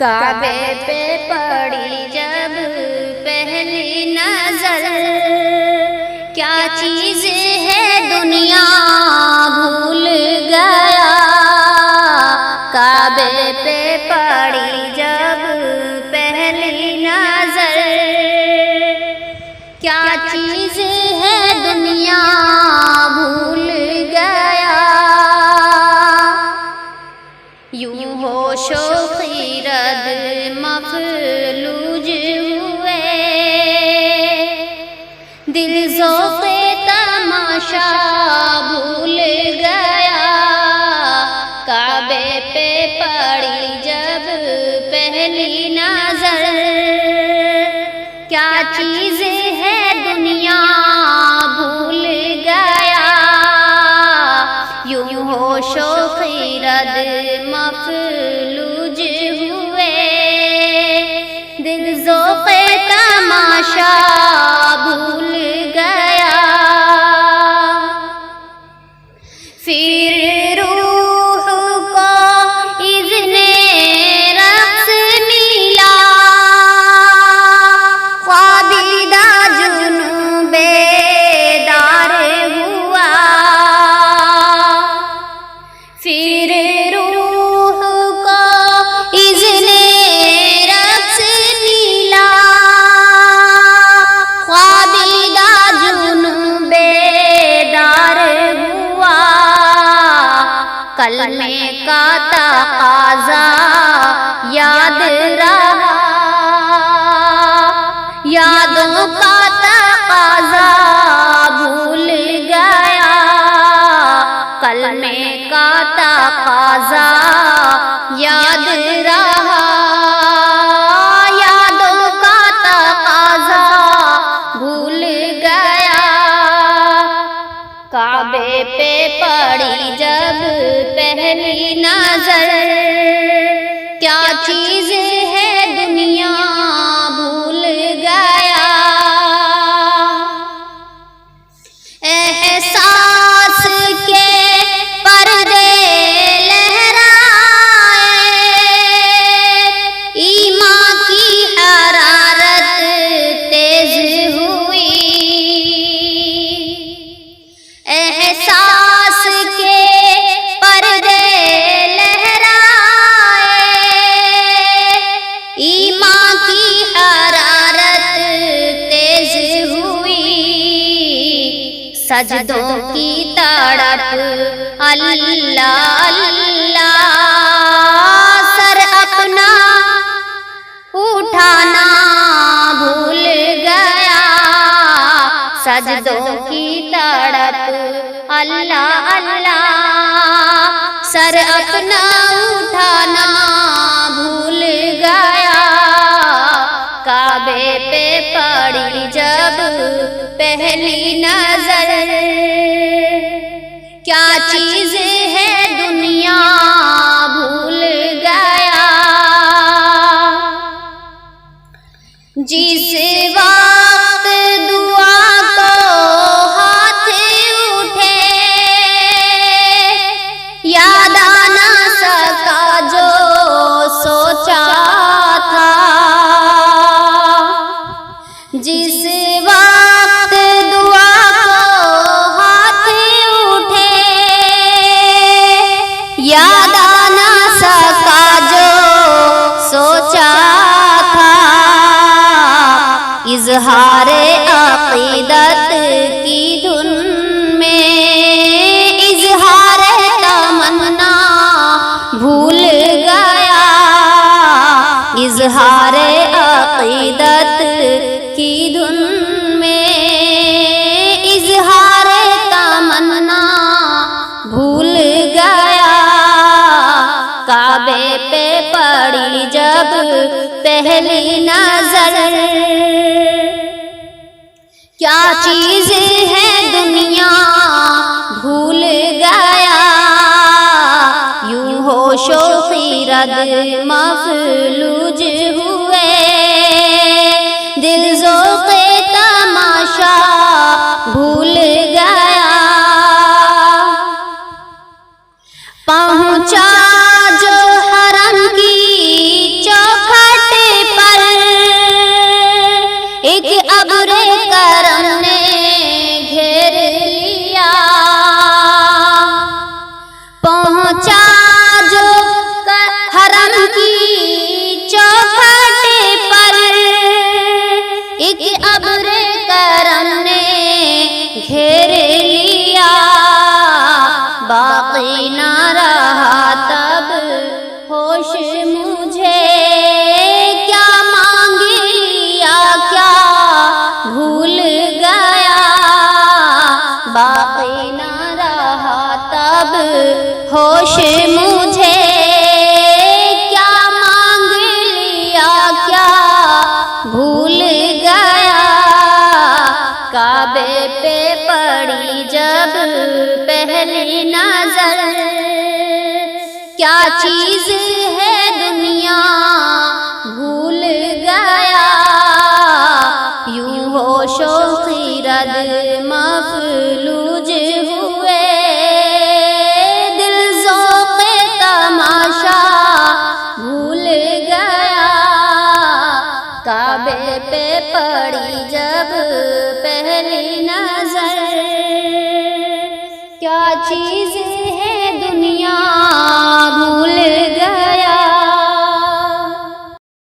काबे पे पड़ी जब पहली नजर, क्या चीज है दुनिया भूल गया। काबे पे पड़ी जब पहली नजर, क्या चीज है दुनिया भूल गया। यूं होशो खीरत मफलूज हुए, दिल ज़ौक़े तमाशा भूल गया। काबे पे पड़ी जब पहली नजर, क्या चीज है दुनिया भूल गया। यूं होशो खीरत मफलूज हुए, दिल ज़ौक़े तमाशा भूल गया। फिर रूह को इज़्ने रक़्स मिला, ख्वाबिदा जुनून बेदार हुआ। फिर रूह को इज़्ने रक़्स मिला, ख्वाबिदा जुनून बेदार हुआ। कलमे का तक़ाज़ा याद रहा, यादों का तक़ाज़ा भूल गया। कलमे का तक़ाज़ा याद रहा, यादों का तक़ाज़ा भूल गया। काबे पे पड़ी जब पहली नजर, क्या चीज है दुनिया भूल गया। एहसास के पर्दे लहराए, ईमान की हरारत तेज हुई। एहसास के पर्दे लहराए, ईमान की हरारत तेज हुई। सजदों की तड़प अल्लाह अल्लाह, सर अपना उठाना भूल गया। सजदों की तड़प अल्लाह अल्लाह, सर अपना उठाना भूल गया। काबे पे पड़ी जब पहली नजर, क्या चीज है दुनिया भूल गया। जिस वक्त दुआ को हाथ उठे, याद आना सका जो सोचा था। जिस वक्त दुआ को हाथ उठे, याद आना सका जो सोचा था। इज़हारे अक़ीदत की धुन में, इज़हारे तमन्ना भूल गया। इज़हारे अक़ीदत की धुन में, इज़हारे तमन्ना भूल गया। काबे पे पड़ी जब पहली नजर, क्या चीज है दुनिया भूल गया। यूं होशो खीरत मफलूज हुए, दिल ज़ौक़े तमाशा भूल गया। पहुँचा जो हरम की चौक होश मुझे, क्या मांग लिया क्या भूल गया, काबे पे पड़ी जब पहली नजर, क्या चीज है दुनिया भूल गया, यूं होशो खिरद मफलूज हुए, दिल ज़ौक़े तमाशा भूल गया, काबे पे पड़ी जब पहली नजर, क्या चीज़